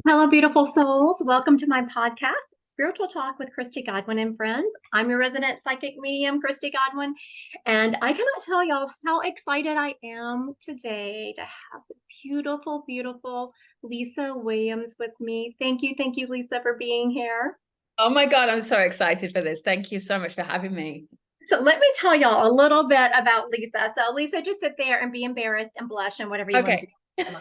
Hello, beautiful souls. Welcome to my podcast, Spiritual Talk with Christy Godwin and Friends. I'm your resident psychic medium, Christy Godwin, and I cannot tell y'all how excited I am today to have the beautiful, beautiful Lisa Williams with me. Thank you, Lisa, for being here. Oh my God, I'm so excited for this. Thank you so much for having me. So let me tell y'all a little bit about Lisa. So Lisa, just sit there and be embarrassed and blush and whatever you want to Okay. do.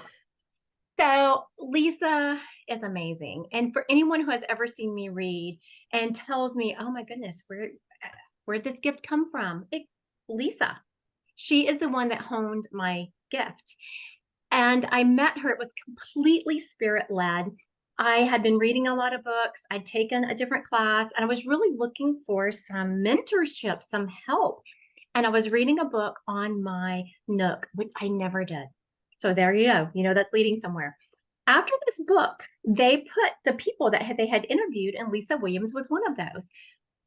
So Lisa is amazing. And for anyone who has ever seen me read and tells me, oh my goodness, where'd this gift come from? Lisa. She is the one that honed my gift. And I met her, it was completely spirit led. I had been reading a lot of books, I'd taken a different class, and I was really looking for some mentorship, some help. And I was reading a book on my Nook, which I never did. So there you go. You know, that's leading somewhere. After this book, they put the people that they had interviewed, and Lisa Williams was one of those.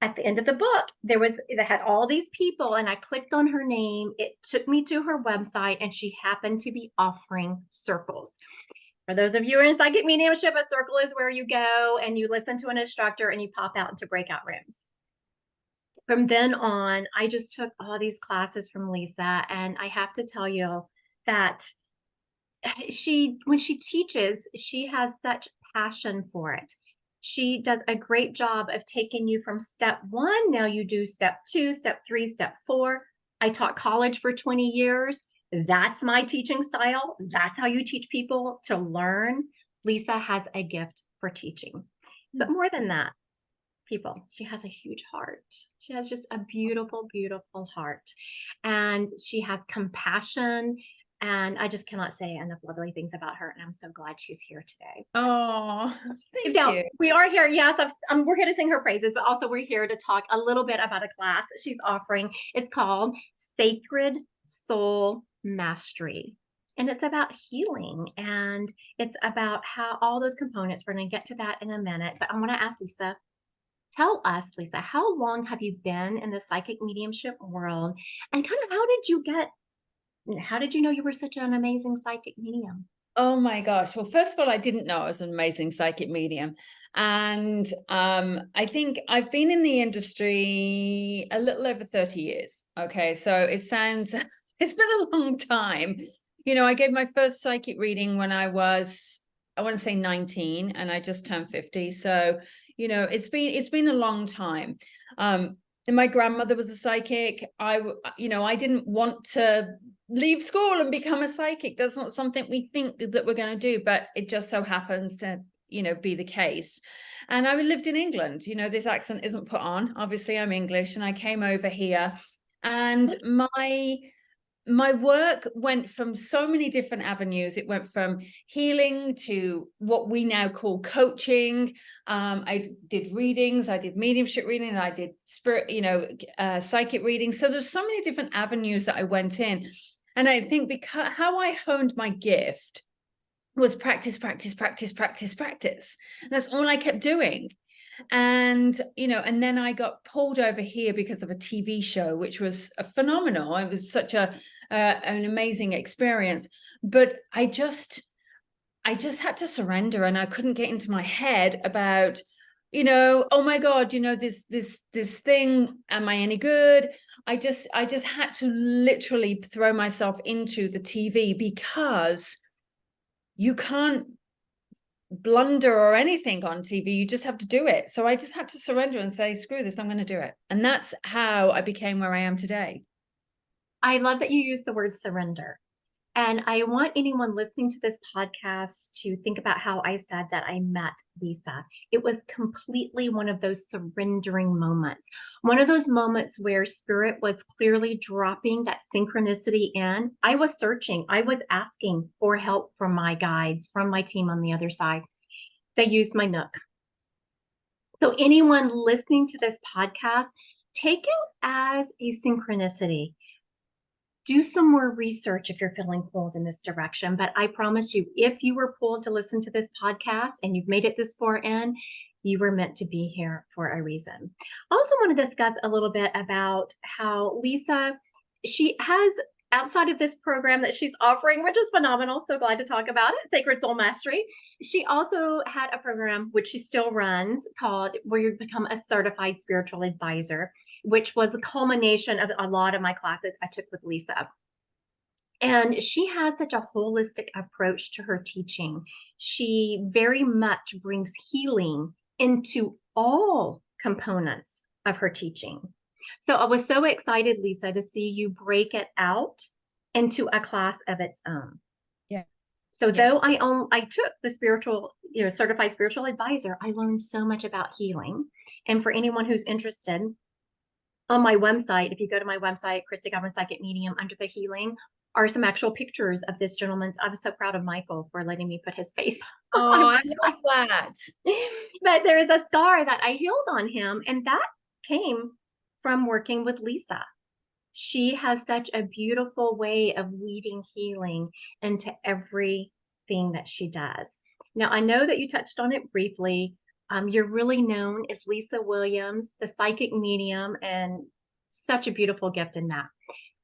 At the end of the book, they had all these people, and I clicked on her name. It took me to her website, and she happened to be offering circles. For those of you in psychic mediumship, a circle is where you go and you listen to an instructor and you pop out into breakout rooms. From then on, I just took all these classes from Lisa, and I have to tell you that when she teaches, she has such passion for it. She does a great job of taking you from step one. Now you do step two, step three, step four. I taught college for 20 years. That's my teaching style. That's how you teach people to learn. Lisa has a gift for teaching. But more than that, people, she has a huge heart. She has just a beautiful, beautiful heart. And she has compassion. And I just cannot say enough lovely things about her. And I'm so glad she's here today. Oh, thank Now, you. we are here. Yes, we're here to sing her praises, but also we're here to talk a little bit about a class she's offering. It's called Sacred Soul Mastery. And it's about healing, and it's about how all those components, we're going to get to that in a minute. But I want to ask Lisa, tell us, Lisa, how long have you been in the psychic mediumship world? And kind of how did you know you were such an amazing psychic medium? Oh my gosh. Well, first of all, I didn't know I was an amazing psychic medium. And I think I've been in the industry a little over 30 years. Okay. So it sounds, it's been a long time. You know, I gave my first psychic reading when I want to say 19, and I just turned 50. So, you know, it's been a long time. And my grandmother was a psychic. I didn't want to leave school and become a psychic. That's not something we think that we're going to do, but it just so happens to, be the case. And I lived in England. This accent isn't put on. Obviously, I'm English, and I came over here, and my work went from so many different avenues. It went from healing to what we now call coaching. I did readings, I did mediumship reading, I did spirit, psychic readings. So there's so many different avenues that I went in. And I think because how I honed my gift was practice, practice, practice, practice, practice. And that's all I kept doing. And then I got pulled over here because of a TV show, which was phenomenal. It was such an amazing experience, but I just had to surrender, and I couldn't get into my head about, oh my God, this thing, am I any good? I just had to literally throw myself into the TV, because you can't blunder or anything on TV. You just have to do it. So I just had to surrender and say, screw this, I'm going to do it. And that's how I became where I am today. I love that you use the word surrender. And I want anyone listening to this podcast to think about how I said that I met Lisa. It was completely one of those surrendering moments, one of those moments where spirit was clearly dropping that synchronicity in. I was searching, I was asking for help from my guides, from my team on the other side. They used my Nook. So, anyone listening to this podcast, take it as a synchronicity. Do some more research if you're feeling pulled in this direction. But I promise you, if you were pulled to listen to this podcast and you've made it this far in, you were meant to be here for a reason. I also want to discuss a little bit about how Lisa, she has outside of this program that she's offering, which is phenomenal, so glad to talk about it, Sacred Soul Mastery, she also had a program which she still runs called where you become a certified spiritual advisor, which was the culmination of a lot of my classes I took with Lisa. And she has such a holistic approach to her teaching. She very much brings healing into all components of her teaching. So I was so excited, Lisa, to see you break it out into a class of its own. Yeah. So Yeah. though I took the spiritual, certified spiritual advisor, I learned so much about healing. And for anyone who's interested, on my website, if you go to my website, Christy Godwin Psychic Medium, under the healing are some actual pictures of this gentleman's. I was so proud of Michael for letting me put his face on Oh, my I website. love that. But there is a scar that I healed on him, and that came from working with Lisa. She has such a beautiful way of weaving healing into everything that she does. Now, I know that you touched on it briefly. You're really known as Lisa Williams, the psychic medium, and such a beautiful gift in that.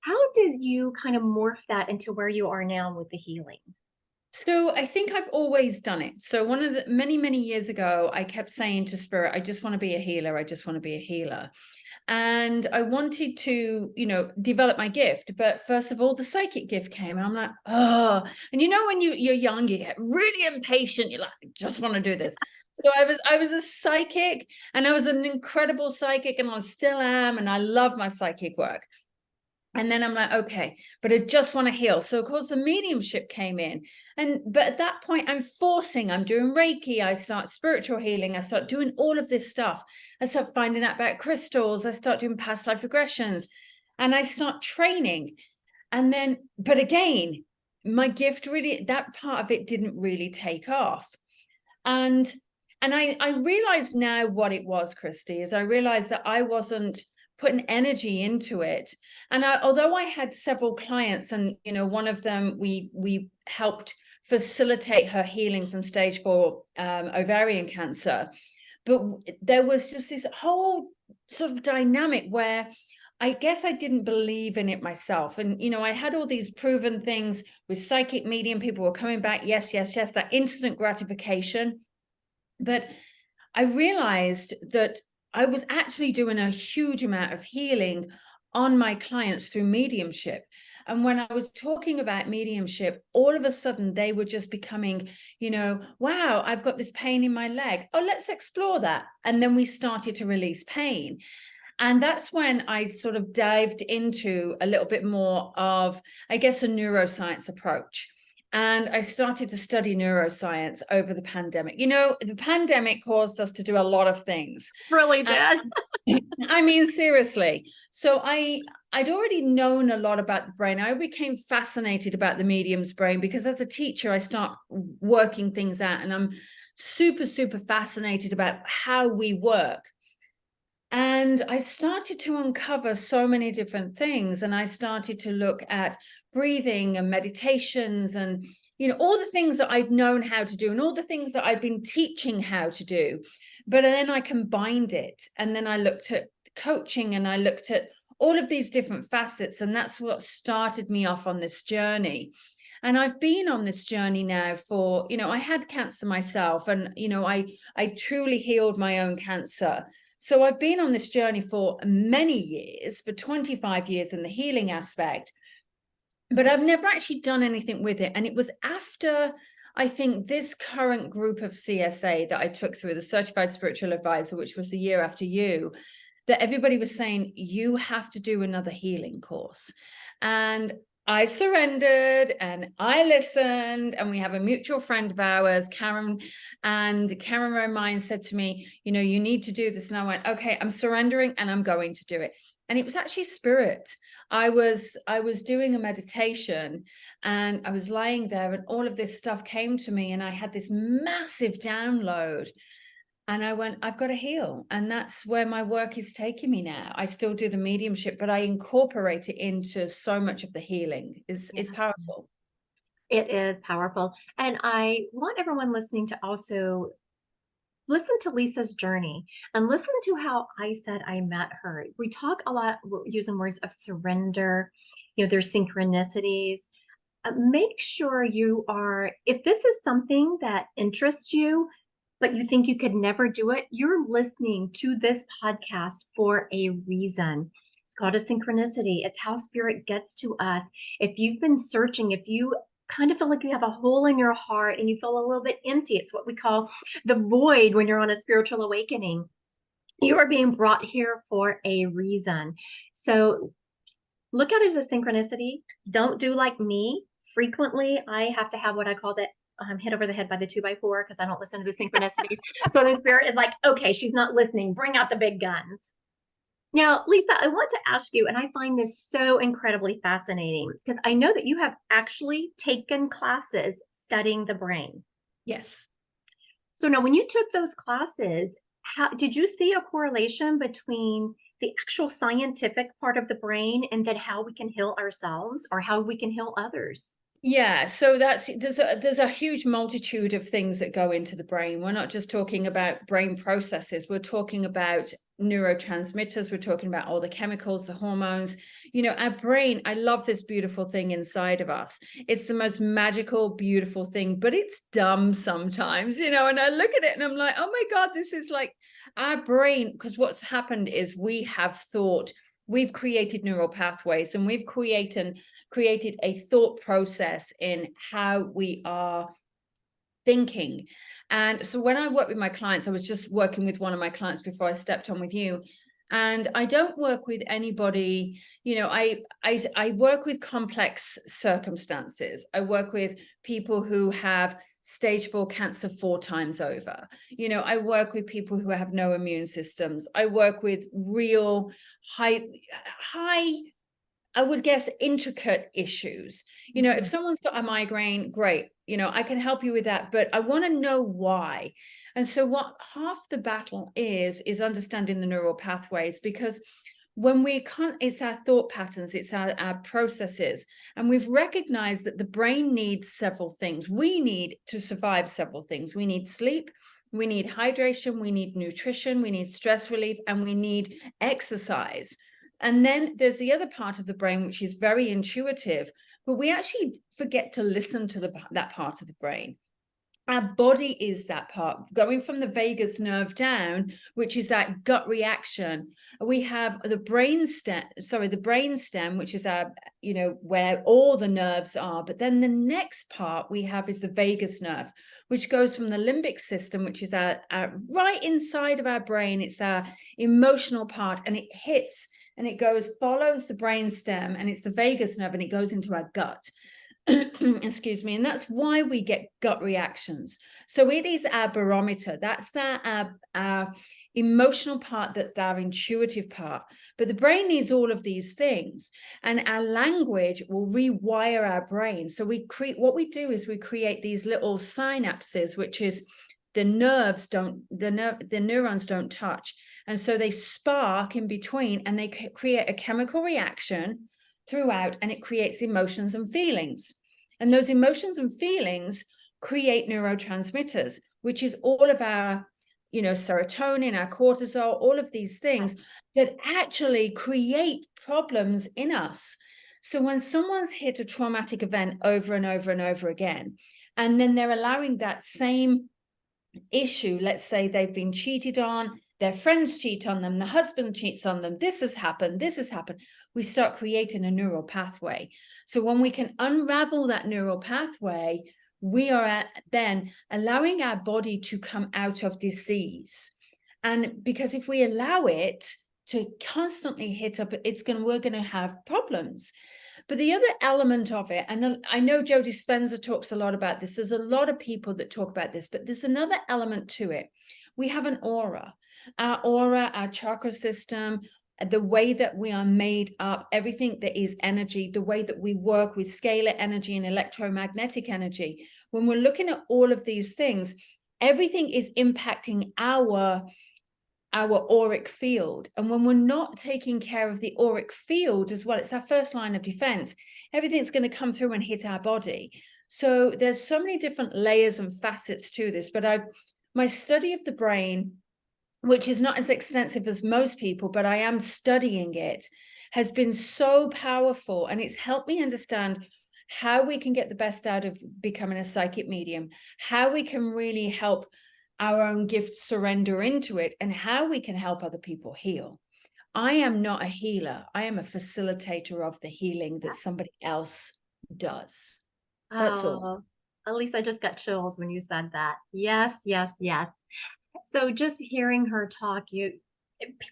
How did you kind of morph that into where you are now with the healing? So I think I've always done it. So one of the many years ago, I kept saying to Spirit, I just want to be a healer. I just want to be a healer. And I wanted to, develop my gift. But first of all, the psychic gift came. I'm like, oh, and when you're young, you get really impatient. You're like, I just want to do this. So I was a psychic, and I was an incredible psychic, and I still am. And I love my psychic work. And then I'm like, okay, but I just want to heal. So of course the mediumship came in. But at that point I'm doing Reiki. I start spiritual healing. I start doing all of this stuff. I start finding out about crystals. I start doing past life regressions, and I start training. And then, but again, my gift really, that part of it didn't really take off. And I realized now what it was, Christy, is I realized that I wasn't putting energy into it. And although I had several clients, and one of them we helped facilitate her healing from stage 4 ovarian cancer, but there was just this whole sort of dynamic where I guess I didn't believe in it myself. And I had all these proven things with psychic medium. People were coming back, yes, that instant gratification. But I realized that I was actually doing a huge amount of healing on my clients through mediumship. And when I was talking about mediumship, all of a sudden they were just becoming, wow, I've got this pain in my leg. Oh, let's explore that. And then we started to release pain. And that's when I sort of dived into a little bit more of, I guess, a neuroscience approach. And I started to study neuroscience over the pandemic. The pandemic caused us to do a lot of things. Really did. I mean, seriously. So I'd already known a lot about the brain. I became fascinated about the medium's brain because as a teacher, I start working things out, and I'm super fascinated about how we work. And I started to uncover so many different things. And I started to look at breathing and meditations and, all the things that I've known how to do and all the things that I've been teaching how to do. But then I combined it. And then I looked at coaching, and I looked at all of these different facets. And that's what started me off on this journey. And I've been on this journey now for, I had cancer myself, and, I truly healed my own cancer. So I've been on this journey for many years, for 25 years in the healing aspect, but I've never actually done anything with it. And it was after, I think, this current group of CSA that I took through, the Certified Spiritual Advisor, which was the year after you, that everybody was saying, you have to do another healing course. And I surrendered and I listened, and we have a mutual friend of ours, Karen, and Karen Romine said to me, you need to do this. And I went, okay, I'm surrendering and I'm going to do it. And it was actually spirit. I was doing a meditation, and I was lying there, and all of this stuff came to me, and I had this massive download. And I went, I've got to heal. And that's where my work is taking me now. I still do the mediumship, but I incorporate it into so much of the healing. It's powerful. It is powerful. And I want everyone listening to also listen to Lisa's journey and listen to how I said I met her. We talk a lot using words of surrender, there's synchronicities. Make sure you are, if this is something that interests you, but you think you could never do it, you're listening to this podcast for a reason. It's called a synchronicity. It's how spirit gets to us. If you've been searching, if you kind of feel like you have a hole in your heart and you feel a little bit empty, it's what we call the void when you're on a spiritual awakening. You are being brought here for a reason. So look at it as a synchronicity. Don't do like me. Frequently, I have to have what I call that hit over the head by the 2x4 because I don't listen to the synchronicities. So the spirit is like, okay, she's not listening. Bring out the big guns. Now, Lisa, I want to ask you, and I find this so incredibly fascinating because I know that you have actually taken classes studying the brain. Yes. So now when you took those classes, how did you see a correlation between the actual scientific part of the brain and then how we can heal ourselves or how we can heal others? Yeah, so there's a huge multitude of things that go into the brain. We're not just talking about brain processes, we're talking about neurotransmitters, we're talking about all the chemicals, the hormones. Our brain, I love this beautiful thing inside of us. It's the most magical, beautiful thing, but it's dumb sometimes, and I look at it and I'm like, oh my God, this is like our brain. Because what's happened is we've created neural pathways, and we've created a thought process in how we are thinking. And so when I work with my clients, I was just working with one of my clients before I stepped on with you, and I don't work with anybody, I work with complex circumstances. I work with people who have stage 4 cancer 4 times over. I work with people who have no immune systems. I work with real high, I would guess, intricate issues. If someone's got a migraine, great. I can help you with that, but I want to know why. And so what half the battle is understanding the neural pathways, because when we can't, it's our thought patterns, it's our processes. And we've recognized that the brain needs several things. We need to survive several things. We need sleep, we need hydration, we need nutrition, we need stress relief, and we need exercise. And then there's the other part of the brain, which is very intuitive, but we actually forget to listen to that part of the brain. Our body is that part, going from the vagus nerve down, which is that gut reaction. We have the brainstem, which is our, where all the nerves are. But then the next part we have is the vagus nerve, which goes from the limbic system, which is our right inside of our brain. It's our emotional part, and it hits and it follows the brainstem, and it's the vagus nerve, and it goes into our gut. Excuse me. And that's why we get gut reactions. So it is our barometer. That's our emotional part. That's our intuitive part. But the brain needs all of these things, and our language will rewire our brain. So what we do is we create these little synapses, which is the neurons don't touch. And so they spark in between, and they create a chemical reaction throughout, and it creates emotions and feelings. And those emotions and feelings create neurotransmitters, which is all of our, serotonin, our cortisol, all of these things that actually create problems in us. So when someone's hit a traumatic event over and over and over again, and then they're allowing that same issue, let's say they've been cheated on, their friends cheat on them, the husband cheats on them, this has happened, we start creating a neural pathway. So when we can unravel that neural pathway, we are then allowing our body to come out of disease. And because if we allow it to constantly hit up, we're going to have problems. But the other element of it, and I know Joe Dispenza talks a lot about this, there's a lot of people that talk about this, but there's another element to it. We have an aura. Our aura, our chakra system, the way that we are made up, everything that is energy, the way that we work with scalar energy and electromagnetic energy. When we're looking at all of these things, everything is impacting our auric field. And when we're not taking care of the auric field as well, it's our first line of defense. Everything's going to come through and hit our body. So there's so many different layers and facets to this, but my study of the brain, which is not as extensive as most people, but I am studying it, has been so powerful, and it's helped me understand how we can get the best out of becoming a psychic medium, how we can really help our own gifts surrender into it, and how we can help other people heal. I am not a healer. I am a facilitator of the healing that somebody else does. That's all. Oh, at least I just got chills when you said that. Yes, yes, yes. So just hearing her talk, people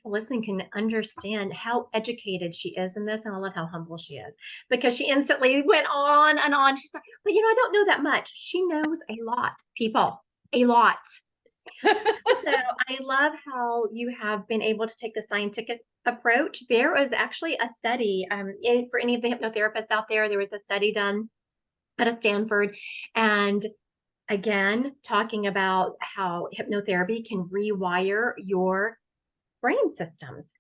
listening can understand how educated she is in this, and I love how humble she is, because she instantly went on and on. She's like, but I don't know that much. She knows a lot, people, a lot. So I love how you have been able to take the scientific approach. There was actually a study, for any of the hypnotherapists out there was a study done at a Stanford, and again, talking about how hypnotherapy can rewire your brain systems,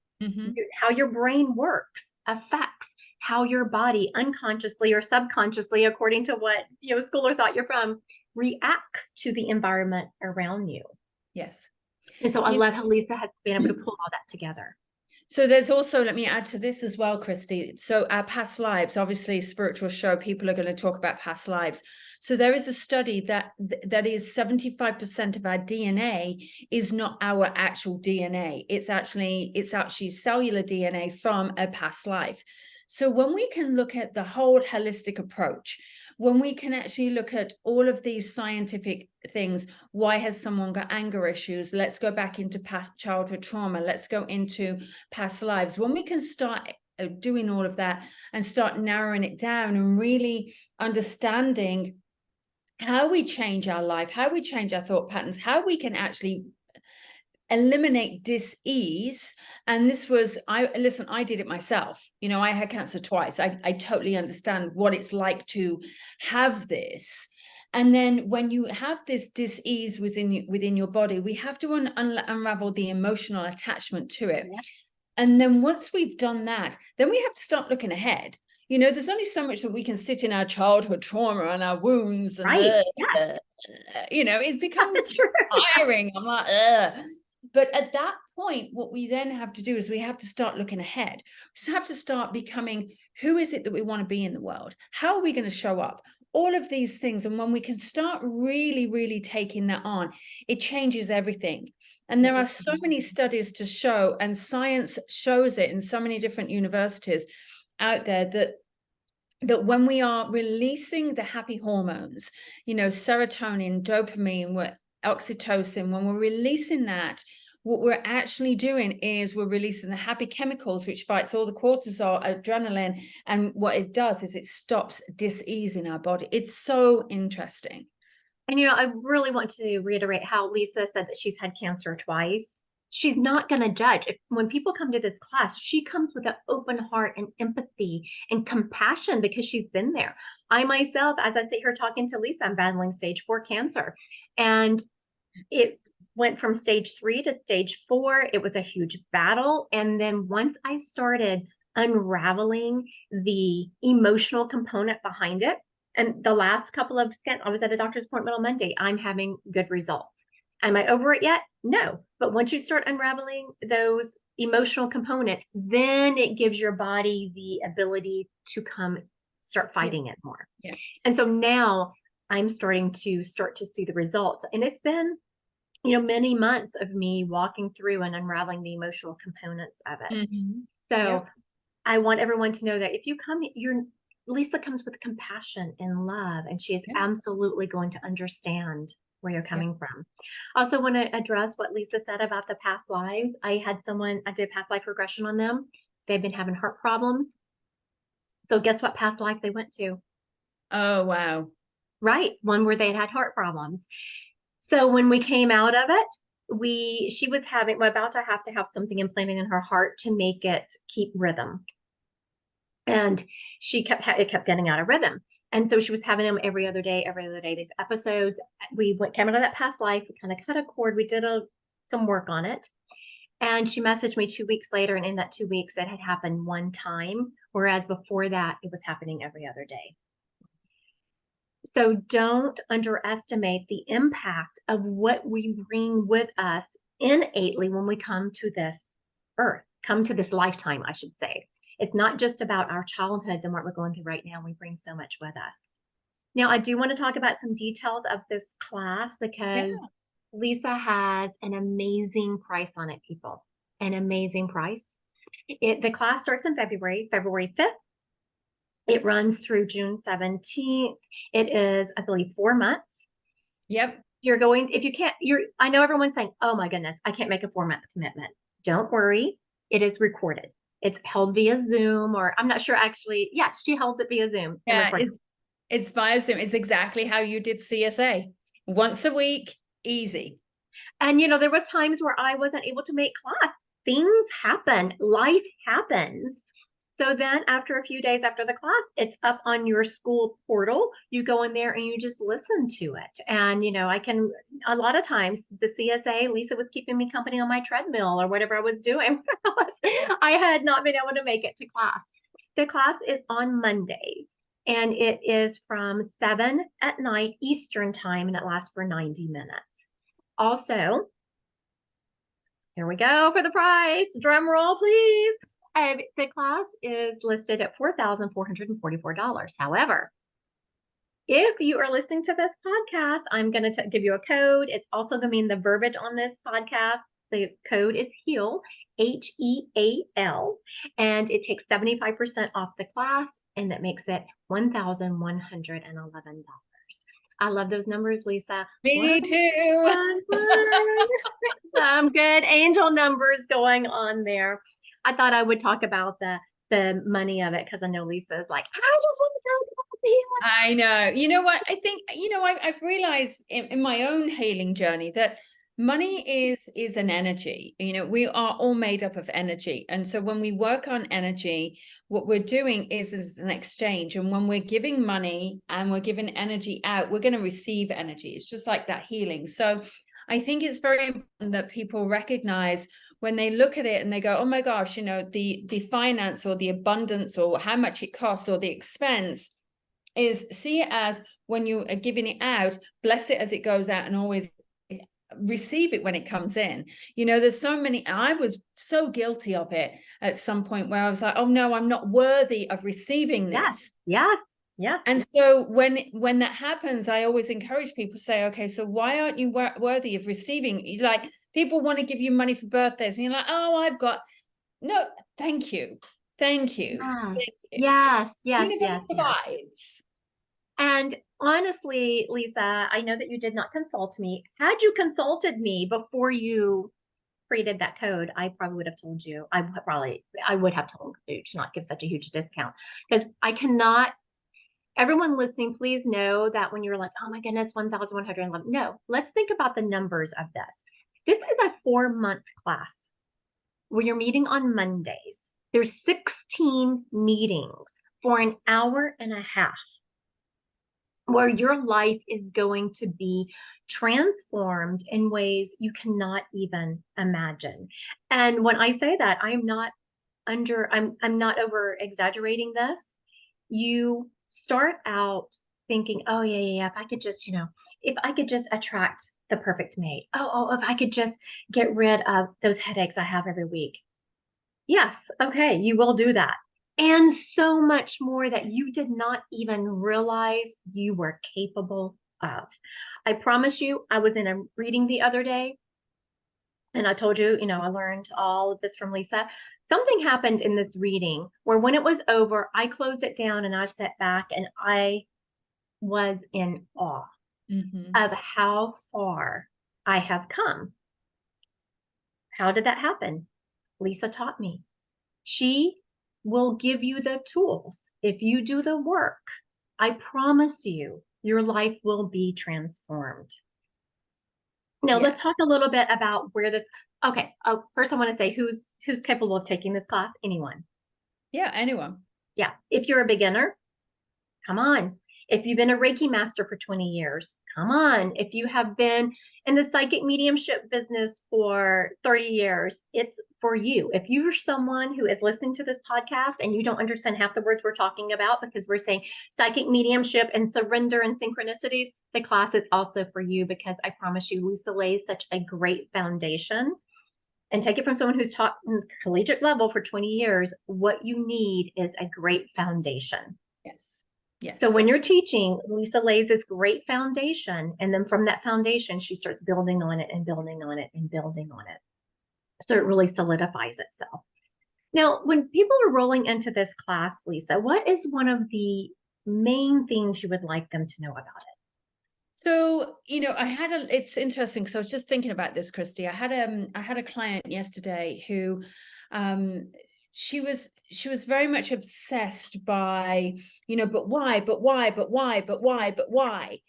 how your brain works, affects how your body unconsciously or subconsciously, according to what school or thought you're from, reacts to the environment around you. Yes. And so I love how Lisa has been able to pull all that together. So there's also, let me add to this as well, Christy. So our past lives, obviously spiritual show, people are going to talk about past lives. So there is a study that is 75% of our DNA is not our actual DNA. It's actually cellular DNA from a past life. So when we can look at the whole holistic approach, when we can actually look at all of these scientific things, why has someone got anger issues? Let's go back into past childhood trauma. Let's go into past lives. When we can start doing all of that and start narrowing it down and really understanding how we change our life, how we change our thought patterns, how we can actually eliminate dis-ease. And this was, I did it myself. I had cancer twice. I totally understand what it's like to have this. And then when you have this dis-ease within your body, we have to unravel the emotional attachment to it. Yes. And then once we've done that, then we have to start looking ahead. There's only so much that we can sit in our childhood trauma and our wounds. And, right. Yes. It becomes tiring. I'm like, But at that point, what we then have to do is we have to start looking ahead. We just have to start becoming, who is it that we want to be in the world? How are we going to show up? All of these things. And when we can start really, really taking that on, it changes everything. And there are so many studies to show, and science shows it in so many different universities out there, that when we are releasing the happy hormones, serotonin, dopamine, oxytocin, when we're releasing that, what we're actually doing is we're releasing the happy chemicals, which fights all the cortisol, adrenaline. And what it does is it stops dis-ease in our body. It's so interesting. And, I really want to reiterate how Lisa said that she's had cancer twice. She's not going to judge. When people come to this class, she comes with an open heart and empathy and compassion because she's been there. I myself, as I sit here talking to Lisa, I'm battling stage 4 cancer. And it went from stage 3 to stage 4. It was a huge battle. And then once I started unraveling the emotional component behind it, and the last couple of scans, I was at a doctor's appointment on Monday, I'm having good results. Am I over it yet? No. But once you start unraveling those emotional components, then it gives your body the ability to start fighting it more. Yeah. And so now I'm starting to see the results. And it's been, many months of me walking through and unraveling the emotional components of it. So I want everyone to know that if you come, Lisa comes with compassion and love, and she is absolutely going to understand where you're coming from. I also want to address what Lisa said about the past lives. I did past life regression on them. They've been having heart problems. So guess what past life they went to? Oh, wow. Right. One where they had heart problems. So when we came out of it, she was about to have something implanted in her heart to make it keep rhythm. And it kept getting out of rhythm. And so she was having them every other day, these episodes. Came out of that past life. We kind of cut a cord. We did some work on it. And she messaged me 2 weeks later. And in that 2 weeks, it had happened one time. Whereas before that, it was happening every other day. So don't underestimate the impact of what we bring with us innately when we come to this earth, come to this lifetime, I should say. It's not just about our childhoods and what we're going through right now. We bring so much with us. Now, I do want to talk about some details of this class Yeah. because Lisa has an amazing price on it, people. An amazing price. The class starts in February 5th. It runs through June 17th. It is, I believe, 4 months. Yep. If you can't, I know everyone's saying, oh my goodness, I can't make a 4-month commitment. Don't worry. It is recorded. It's held via Zoom, or I'm not sure actually. Yes, she holds it via Zoom. Yeah, it's via Zoom. It's exactly how you did CSA. Once a week, easy. And, there was times where I wasn't able to make class. Things happen. Life happens. So then after a few days after the class, it's up on your school portal. You go in there and you just listen to it. And, a lot of times the CSA, Lisa was keeping me company on my treadmill or whatever I was doing. I had not been able to make it to class. The class is on Mondays and it is from 7 at night Eastern time and it lasts for 90 minutes. Also, here we go for the price. Drum roll, please. The class is listed at $4,444. However, if you are listening to this podcast, I'm going to give you a code. It's also going to be in the verbiage on this podcast. The code is HEAL, HEAL, and it takes 75% off the class, and that makes it $1,111. I love those numbers, Lisa. Me too. Some good angel numbers going on there. I thought I would talk about the money of it because I know Lisa is like, I just want to talk about the healing. I know. You know what? I think, I've realized in my own healing journey that money is an energy. We are all made up of energy. And so when we work on energy, what we're doing is an exchange. And when we're giving money and we're giving energy out, we're going to receive energy. It's just like that healing. So I think it's very important that people recognize when they look at it and they go, oh my gosh, the finance or the abundance or how much it costs or the expense, is see it as when you are giving it out, bless it as it goes out and always receive it when it comes in. There's so many, I was so guilty of it at some point where I was like, oh no, I'm not worthy of receiving this. Yes. And so when that happens, I always encourage people to say, okay, so why aren't you worthy of receiving? Like, people want to give you money for birthdays and you're like, oh, no, thank you. Yes. Universe provides. And honestly, Lisa, I know that you did not consult me. Had you consulted me before you created that code, I probably would have told you. I would have told you to not give such a huge discount because I cannot. Everyone listening, please know that when you're like, oh my goodness, 1,111. No, let's think about the numbers of this. This is a 4-month class where you're meeting on Mondays. There's 16 meetings for an hour and a half where your life is going to be transformed in ways you cannot even imagine. And when I say that, I'm not over exaggerating this. You start out thinking, oh yeah, if I could just attract the perfect mate. If I could just get rid of those headaches I have every week. Yes, okay, you will do that. And so much more that you did not even realize you were capable of. I promise you, I was in a reading the other day and I told you, I learned all of this from Lisa. Something happened in this reading where when it was over, I closed it down and I sat back and I was in awe of how far I have come. How did that happen? Lisa taught me. She will give you the tools. If you do the work, I promise you, your life will be transformed. Now, let's talk a little bit about where this. Okay. First, I want to say who's capable of taking this class. Anyone. Yeah, anyone. Yeah. If you're a beginner, come on. If you've been a Reiki master for 20 years, come on. If you have been in the psychic mediumship business for 30 years, it's for you. If you're someone who is listening to this podcast and you don't understand half the words we're talking about because we're saying psychic mediumship and surrender and synchronicities, the class is also for you because I promise you, Lisa lays such a great foundation and take it from someone who's taught collegiate level for 20 years, what you need is a great foundation. Yes. Yes. So when you're teaching, Lisa lays this great foundation, and then from that foundation, she starts building on it and building on it and building on it. So it really solidifies itself. Now, when people are rolling into this class, Lisa, what is one of the main things you would like them to know about it? So, it's interesting because I was just thinking about this, Christy. I had a client yesterday who, she was very much obsessed by, but why, but why, but why, but why, but why.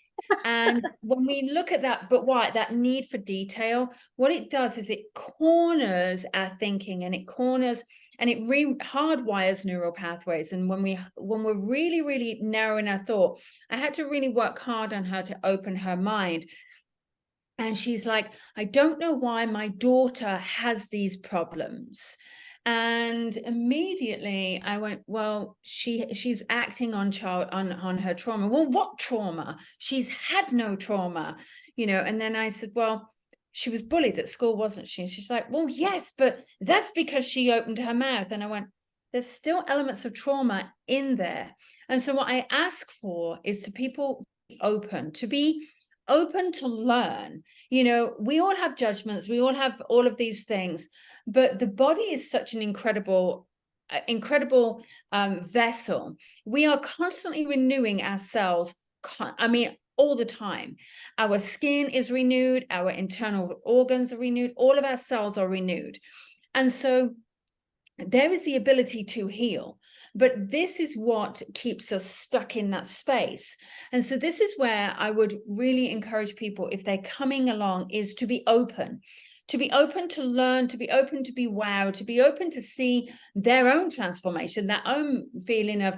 And when we look at that, but why, that need for detail, what it does is it corners our thinking, and it corners and it hardwires neural pathways. And when we're really, really narrowing our thought, I had to really work hard on her to open her mind. And she's like, I don't know why my daughter has these problems. And immediately I went, well, she's acting on her trauma. Well, what trauma? She's had no trauma, And then I said, well, she was bullied at school, wasn't she? And she's like, well, yes, but that's because she opened her mouth. And I went, there's still elements of trauma in there. And so what I ask for is to people be open to learn. We all have judgments, we all have all of these things, but the body is such an incredible vessel. We are constantly renewing ourselves, all the time. Our skin is renewed, our internal organs are renewed, all of our cells are renewed. And so there is the ability to heal, but this is what keeps us stuck in that space. And so this is where I would really encourage people, if they're coming along, is to be open to learn, to be open to be wowed, to be open to see their own transformation, their own feeling of,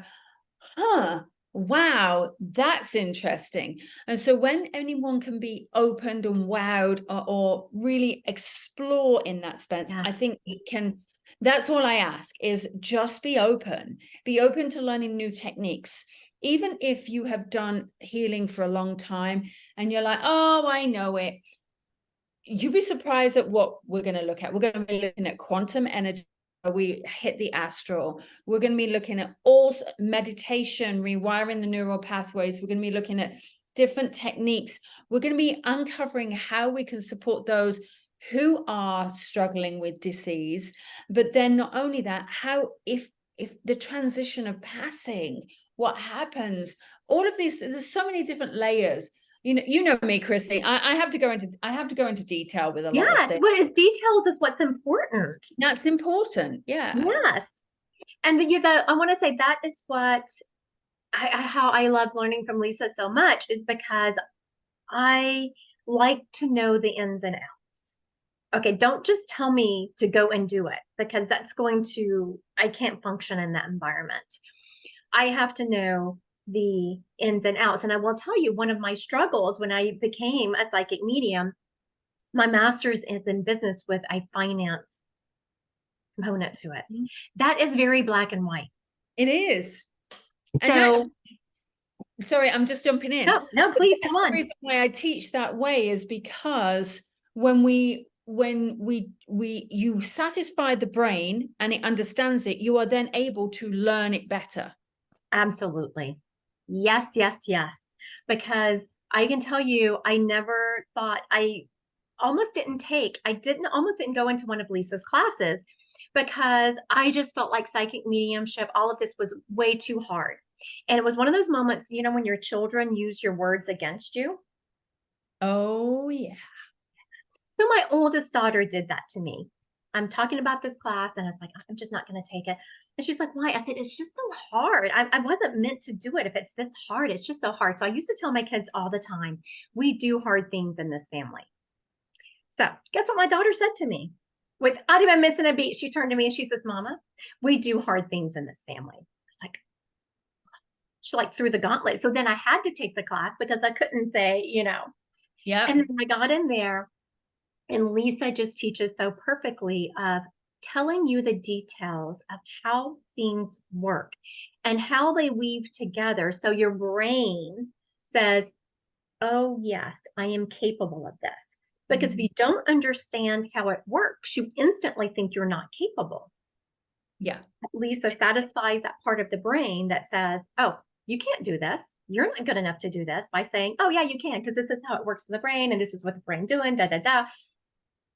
wow, that's interesting. And so when anyone can be opened and wowed, or really explore in that space, yeah. I think it can. That's all I ask, is just be open to learning new techniques. Even if you have done healing for a long time and you're like, oh, I know it. You'd be surprised at what we're going to look at. We're going to be looking at quantum energy. We hit the astral. We're going to be looking at all meditation, rewiring the neural pathways. We're going to be looking at different techniques. We're going to be uncovering how we can support those who are struggling with disease. But then not only that, how if the transition of passing, what happens, all of these, there's so many different layers. You know me, Chrissy. I have to go into detail with a lot of things. Yes, details is what's important. That's important. Yeah. Yes. And I want to say that is what how I love learning from Lisa so much, is because I like to know the ins and outs. Okay, don't just tell me to go and do it, because I can't function in that environment. I have to know the ins and outs. And I will tell you, one of my struggles when I became a psychic medium, my master's is in business with a finance component to it. Mm-hmm. That is very black and white. It is. And actually, sorry, I'm just jumping in. No, please come on. The reason why I teach that way is because when you satisfy the brain and it understands it, you are then able to learn it better. Absolutely. Yes, yes, yes. Because I can tell you, I never thought, I almost didn't go into one of Lisa's classes, because I just felt like psychic mediumship, all of this was way too hard. And it was one of those moments, when your children use your words against you. Oh, yeah. So my oldest daughter did that to me. I'm talking about this class and I was like, I'm just not going to take it. And she's like, why? I said, it's just so hard. I wasn't meant to do it. If it's this hard, it's just so hard. So I used to tell my kids all the time, we do hard things in this family. So guess what my daughter said to me? Without even missing a beat, she turned to me and she says, Mama, we do hard things in this family. It's like, she threw the gauntlet. So then I had to take the class because I couldn't say, Yeah. And then I got in there, and Lisa just teaches so perfectly of telling you the details of how things work and how they weave together. So your brain says, oh yes, I am capable of this. Because if you don't understand how it works, you instantly think you're not capable. Yeah. Lisa satisfies that part of the brain that says, oh, you can't do this. You're not good enough to do this, by saying, oh, yeah, you can, because this is how it works in the brain, and this is what the brain doing, da, da, da.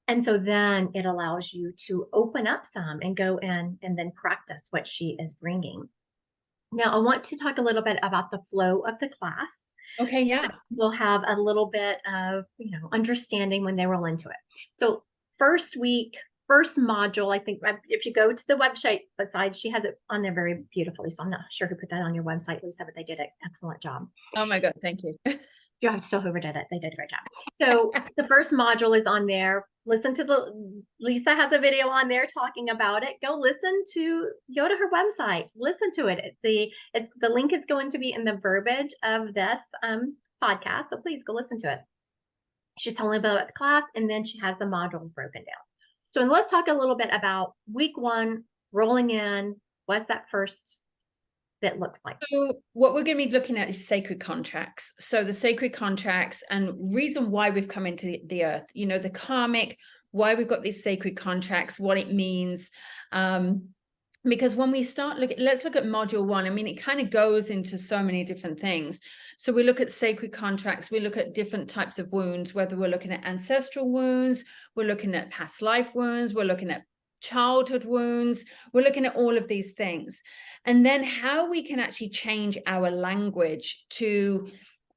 And so then it allows you to open up some and go in and then practice what she is bringing. Now, I want to talk a little bit about the flow of the class. Okay, yeah. We'll have a little bit of, understanding when they roll into it. So first week, first module, I think if you go to the website, besides she has it on there very beautifully. So I'm not sure who put that on your website, Lisa, but they did an excellent job. Oh my God, thank you. Yeah, I'm still whoever did it. They did a great job. So the first module is on there. Listen to Lisa has a video on there talking about it. Go to her website, listen to it. The link is going to be in the verbiage of this podcast. So please go listen to it. She's telling about the class, and then she has the modules broken down. So let's talk a little bit about week 1, rolling in. What's that first bit looks like? So what we're going to be looking at is sacred contracts. So the sacred contracts and reason why we've come into the earth, the karmic, why we've got these sacred contracts, what it means. Because when we start let's look at module 1. I mean, it kind of goes into so many different things. So we look at sacred contracts, we look at different types of wounds, whether we're looking at ancestral wounds, we're looking at past life wounds, we're looking at childhood wounds, we're looking at all of these things. And then how we can actually change our language to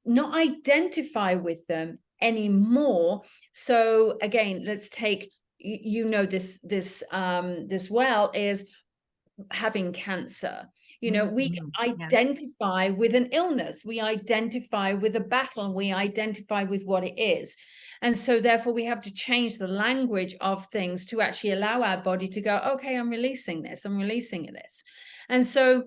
not identify with them anymore. So again, let's take, this well is having cancer. We identify with an illness, we identify with a battle, we identify with what it is. And so therefore we have to change the language of things to actually allow our body to go, okay, I'm releasing this, I'm releasing this. And so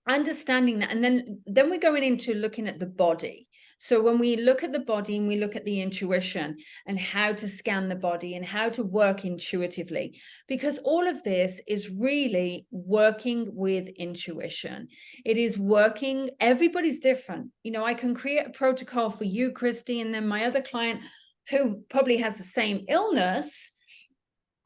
understanding that, and then we're going into looking at the body. So when we look at the body and we look at the intuition and how to scan the body and how to work intuitively, because all of this is really working with intuition. It is working, everybody's different. I can create a protocol for you, Christy, and then my other client who probably has the same illness,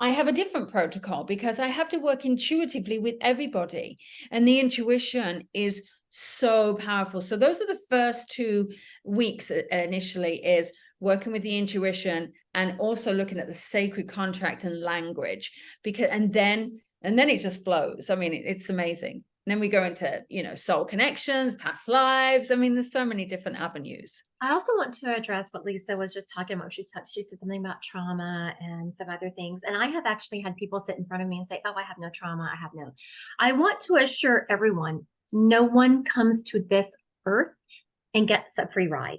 I have a different protocol because I have to work intuitively with everybody. And the intuition is so powerful. So those are the first 2 weeks initially, is working with the intuition and also looking at the sacred contract and language, because and then it just flows. I mean, it's amazing. And then we go into, soul connections, past lives. I mean, there's so many different avenues. I also want to address what Lisa was just talking about. She said something about trauma and some other things. And I have actually had people sit in front of me and say, oh, I have no trauma. I want to assure everyone, no one comes to this earth and gets a free ride.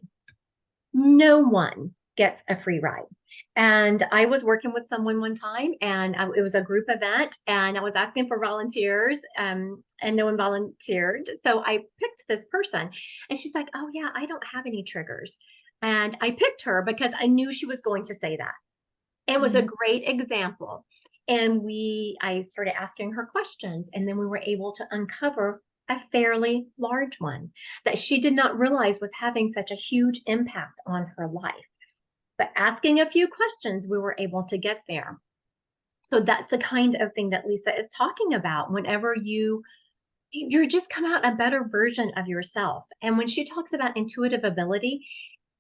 No one gets a free ride. And I was working with someone one time, and it was a group event, and I was asking for volunteers, and no one volunteered. So I picked this person, and she's like, oh yeah, I don't have any triggers. And I picked her because I knew she was going to say that. It was a great example. And I started asking her questions, and then we were able to uncover a fairly large one that she did not realize was having such a huge impact on her life. But asking a few questions, we were able to get there. So that's the kind of thing that Lisa is talking about. Whenever you're just come out a better version of yourself. And when she talks about intuitive ability,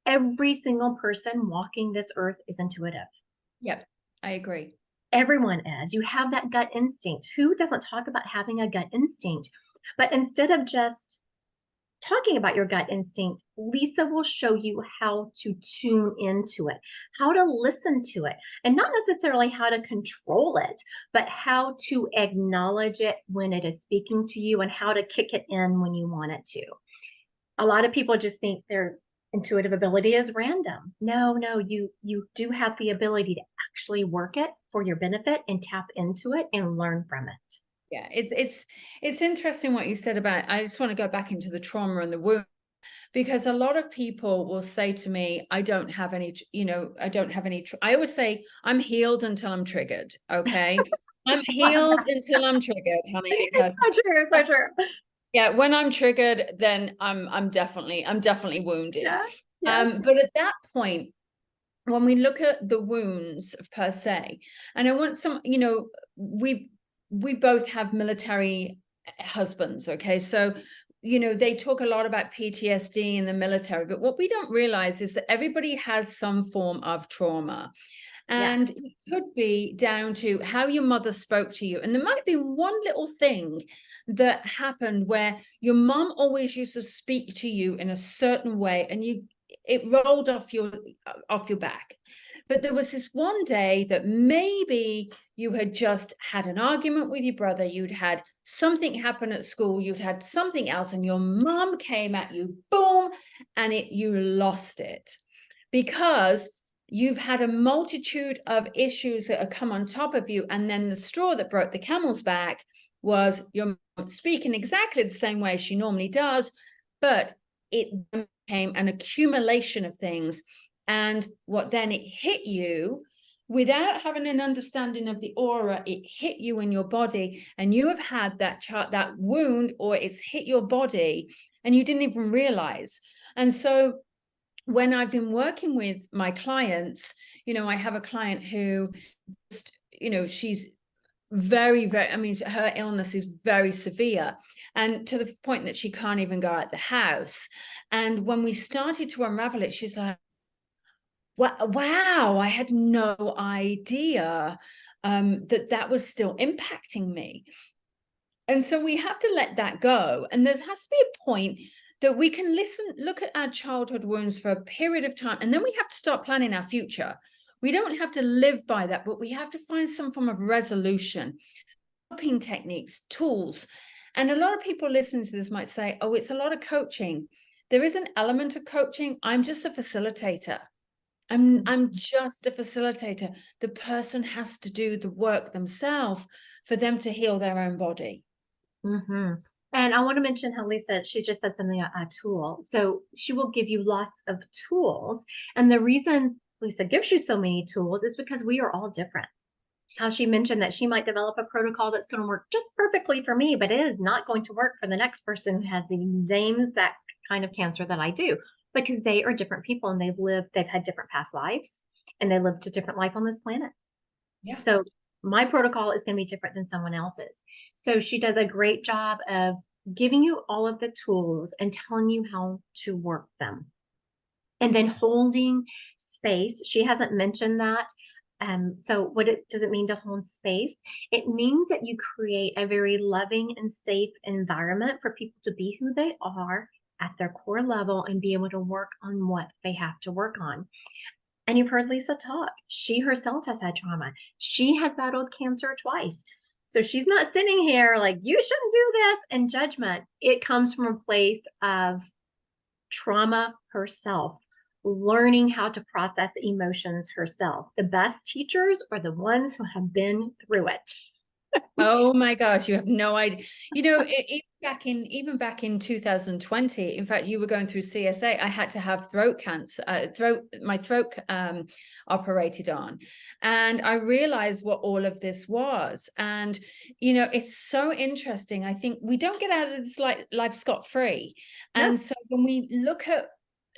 every single person walking this earth is intuitive. Yep, I agree. Everyone is. You have that gut instinct. Who doesn't talk about having a gut instinct? But instead of just talking about your gut instinct, Lisa will show you how to tune into it, how to listen to it, and not necessarily how to control it, but how to acknowledge it when it is speaking to you and how to kick it in when you want it to. A lot of people just think their intuitive ability is random. No, you do have the ability to actually work it for your benefit and tap into it and learn from it. Yeah, it's interesting what you said about, I just want to go back into the trauma and the wound, because a lot of people will say to me, I don't have any, I always say, I'm healed until I'm triggered. Okay. I'm healed until I'm triggered, honey, because so true. Yeah, when I'm triggered, then I'm definitely wounded. Yeah. Yes. But at that point, when we look at the wounds per se, and I want some, you know, we both have military husbands, okay? So, you know, they talk a lot about PTSD in the military, but what we don't realize is that everybody has some form of trauma. Yes. And it could be down to how your mother spoke to you. And there might be one little thing that happened where your mom always used to speak to you in a certain way, and it rolled off your back. But there was this one day that maybe you had just had an argument with your brother, you'd had something happen at school, you'd had something else, and your mom came at you, boom, and you lost it because you've had a multitude of issues that have come on top of you. And then the straw that broke the camel's back was your mom speaking exactly the same way she normally does, but it became an accumulation of things. And what then it hit you without having an understanding of the aura, it hit you in your body, and you have had that wound, or it's hit your body and you didn't even realize. And so when I've been working with my clients, you know, I have a client who just, you know, she's very, very, I mean, her illness is very severe, and to the point that she can't even go out the house. And when we started to unravel it, she's like, wow, I had no idea that was still impacting me. And so we have to let that go. And there has to be a point that we can look at our childhood wounds for a period of time, and then we have to start planning our future. We don't have to live by that, but we have to find some form of resolution, coping techniques, tools. And a lot of people listening to this might say, oh, it's a lot of coaching. There is an element of coaching. I'm just a facilitator. I'm just a facilitator. The person has to do the work themselves for them to heal their own body. Mm-hmm. And I want to mention how Lisa, she just said something, a tool. So she will give you lots of tools. And the reason Lisa gives you so many tools is because we are all different. How she mentioned that she might develop a protocol that's going to work just perfectly for me, but it is not going to work for the next person who has the same exact kind of cancer that I do, because they are different people and they've had different past lives, and they lived a different life on this planet. Yeah. So my protocol is going to be different than someone else's. So she does a great job of giving you all of the tools and telling you how to work them. And then holding space. She hasn't mentioned that. So does it mean to hold space? It means that you create a very loving and safe environment for people to be who they are at their core level and be able to work on what they have to work on. And you've heard Lisa talk. She herself has had trauma. She has battled cancer twice. So she's not sitting here like, you shouldn't do this, and judgment. It comes from a place of trauma herself, learning how to process emotions herself. The best teachers are the ones who have been through it. Oh my gosh, you have no idea. You know, even back in 2020, in fact, you were going through CSA. I had to have throat cancer, my throat operated on, and I realized what all of this was. And you know, it's so interesting. I think we don't get out of this life scot-free, No. and so when we look at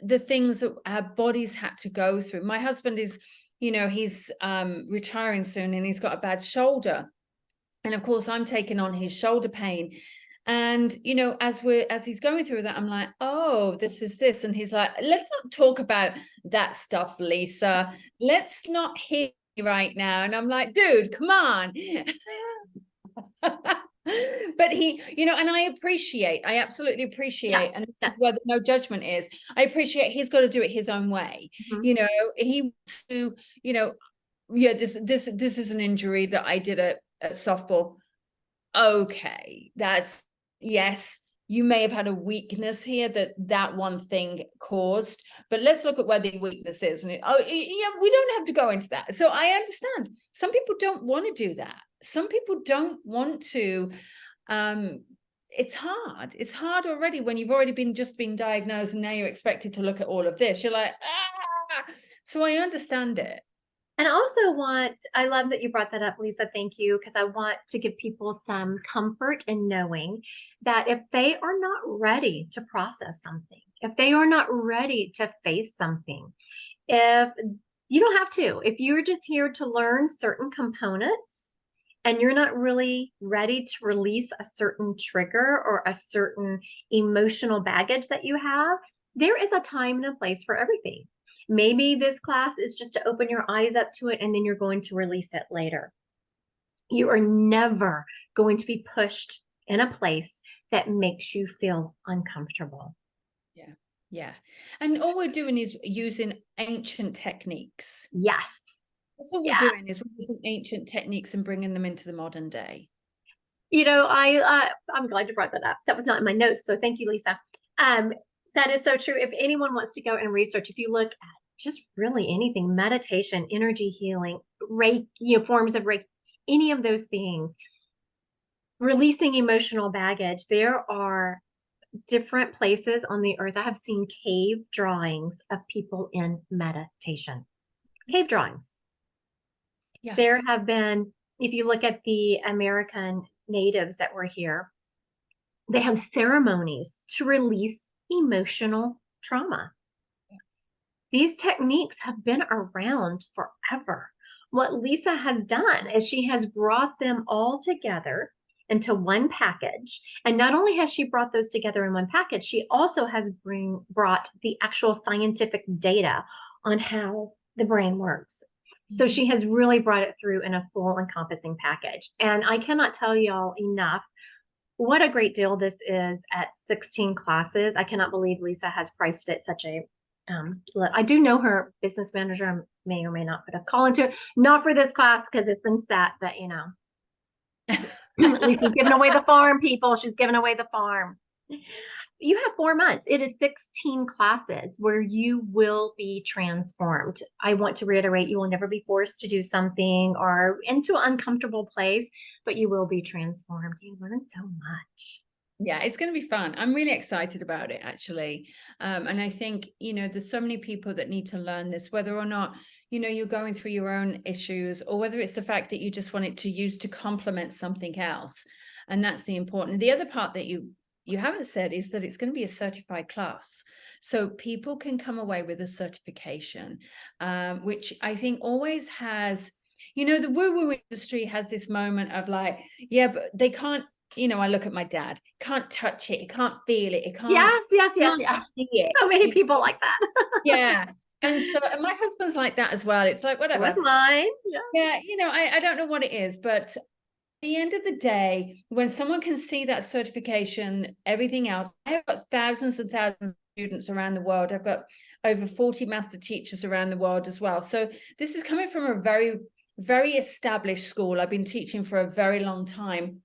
the things that our bodies had to go through, my husband is, you know, he's retiring soon, and he's got a bad shoulder. And of course, I'm taking on his shoulder pain. And, you know, as he's going through that, I'm like, oh, this is this. And he's like, let's not talk about that stuff, Lisa. Let's not hear right now. And I'm like, dude, come on. But he, you know, and I absolutely appreciate, Yeah. and this Yeah. is where the no judgment is. I appreciate he's got to do it his own way. Mm-hmm. You know, he wants to, you know, yeah, this is an injury that I did at softball. Okay, that's, yes, you may have had a weakness here that one thing caused, but let's look at where the weakness is. And yeah, we don't have to go into that. So I understand some people don't want to do that. Some people don't want to. It's hard already when you've already been diagnosed, and now you're expected to look at all of this. You're like, ah. So I understand it. And I love that you brought that up, Lisa. Thank you. Because I want to give people some comfort in knowing that if they are not ready to process something, if they are not ready to face something, if You don't have to. If you're just here to learn certain components and you're not really ready to release a certain trigger or a certain emotional baggage that you have, there is a time and a place for everything. Maybe this class is just to open your eyes up to it and then you're going to release it later. You are never going to be pushed in a place that makes you feel uncomfortable. Yeah. Yeah. And all we're doing is using ancient techniques. Yes. That's all we're Yeah. doing, is we're using ancient techniques and bringing them into the modern day. I'm glad you brought that up. That was not in my notes, so thank you, Lisa. Um, that is so true. If anyone wants to go and research, if you look at just really anything, meditation, energy healing, Reiki, forms of Reiki, any of those things, releasing emotional baggage, there are different places on the earth. I have seen cave drawings of people in meditation. Cave drawings. Yeah. There have been, if you look at the American natives that were here, they have ceremonies to release emotional trauma. These techniques have been around forever. What Lisa has done is she has brought them all together into one package. And not only has she brought those together in one package, she also has brought the actual scientific data on how the brain works. So she has really brought it through in a full encompassing package. And I cannot tell y'all enough what a great deal this is at 16 classes. I cannot believe Lisa has priced it at such a I do know her business manager may or may not put a call into it. Not for this class because it's been set, but Lisa's giving away the farm, people. She's giving away the farm. You have 4 months. It is 16 classes where you will be transformed. I want to reiterate, you will never be forced to do something or into an uncomfortable place, but you will be transformed. You learn so much. Yeah, it's going to be fun. I'm really excited about it, actually. And I think, there's so many people that need to learn this, whether or not, you're going through your own issues, or whether it's the fact that you just want it to use to complement something else. And that's the important. The other part that you haven't said is that it's going to be a certified class. So people can come away with a certification, which I think always has, the woo-woo industry has this moment of like, yeah, but they can't, I look at my dad, can't touch it, can't feel it, it can't, yes. can't see it. So many people like that. Yeah. And my husband's like that as well. It's like, It whatever. was mine. Yeah. Yeah, I don't know what it is, but at the end of the day, when someone can see that certification, everything else, I've got thousands and thousands of students around the world. I've got over 40 master teachers around the world as well. So this is coming from a very, very established school. I've been teaching for a very long time,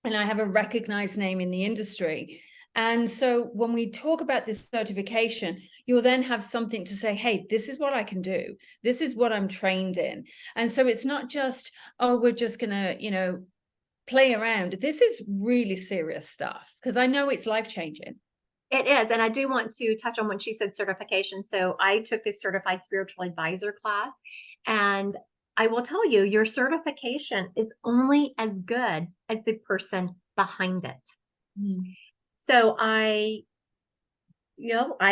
and I have a recognized name in the industry. And so when we talk about this certification, you'll then have something to say, hey, this is what I can do. This is what I'm trained in. And so it's not just, oh, we're just going to, play around. This is really serious stuff, because I know it's life-changing. It is. And I do want to touch on when she said certification. So I took this certified spiritual advisor class, and I will tell you, your certification is only as good as the person behind it. So I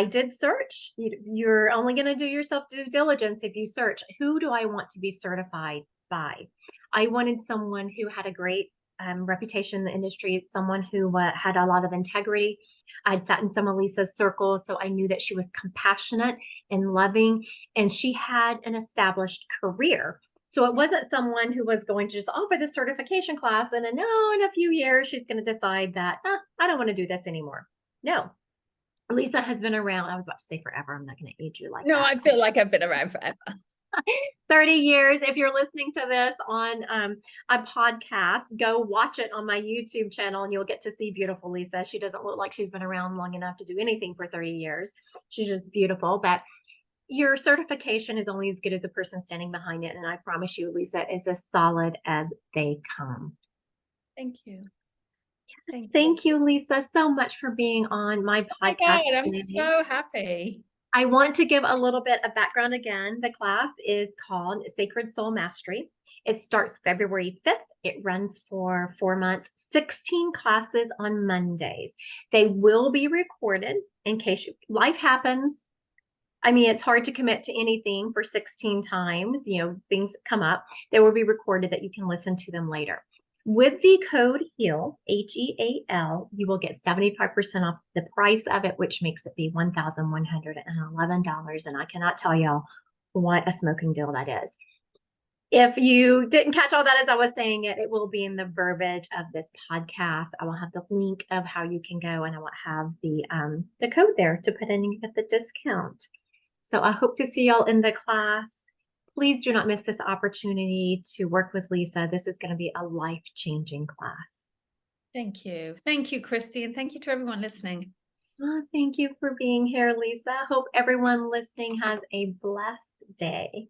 did search. You're only going to do yourself due diligence if you search. Who do I want to be certified by? I wanted someone who had a great reputation in the industry, someone who had a lot of integrity. I'd sat in some of Lisa's circles, so I knew that she was compassionate and loving, and she had an established career. So it wasn't someone who was going to just offer the certification class and in a few years she's going to decide that I don't want to do this anymore. No, Lisa has been around. I was about to say forever. I'm not going to age you like that. No, I feel like I've been around forever. 30 years. If you're listening to this on a podcast, go watch it on my YouTube channel and you'll get to see beautiful Lisa. She doesn't look like she's been around long enough to do anything for 30 years. She's just beautiful. But your certification is only as good as the person standing behind it. And I promise you, Lisa is as solid as they come. Thank you. Thank you, Lisa, so much for being on my podcast. Oh, I'm so happy. I want to give a little bit of background again. The class is called Sacred Soul Mastery. It starts February 5th. It runs for 4 months, 16 classes on Mondays. They will be recorded in case life happens. I mean, it's hard to commit to anything for 16 times. You know, things come up. They will be recorded that you can listen to them later. With the code HEAL, HEAL, you will get 75% off the price of it, which makes it be $1,111. And I cannot tell y'all what a smoking deal that is. If you didn't catch all that as I was saying it, it will be in the verbiage of this podcast. I will have the link of how you can go, and I will have the code there to put in and get the discount. So I hope to see y'all in the class. Please do not miss this opportunity to work with Lisa. This is going to be a life-changing class. Thank you. Thank you, Christy. And thank you to everyone listening. Oh, thank you for being here, Lisa. Hope everyone listening has a blessed day.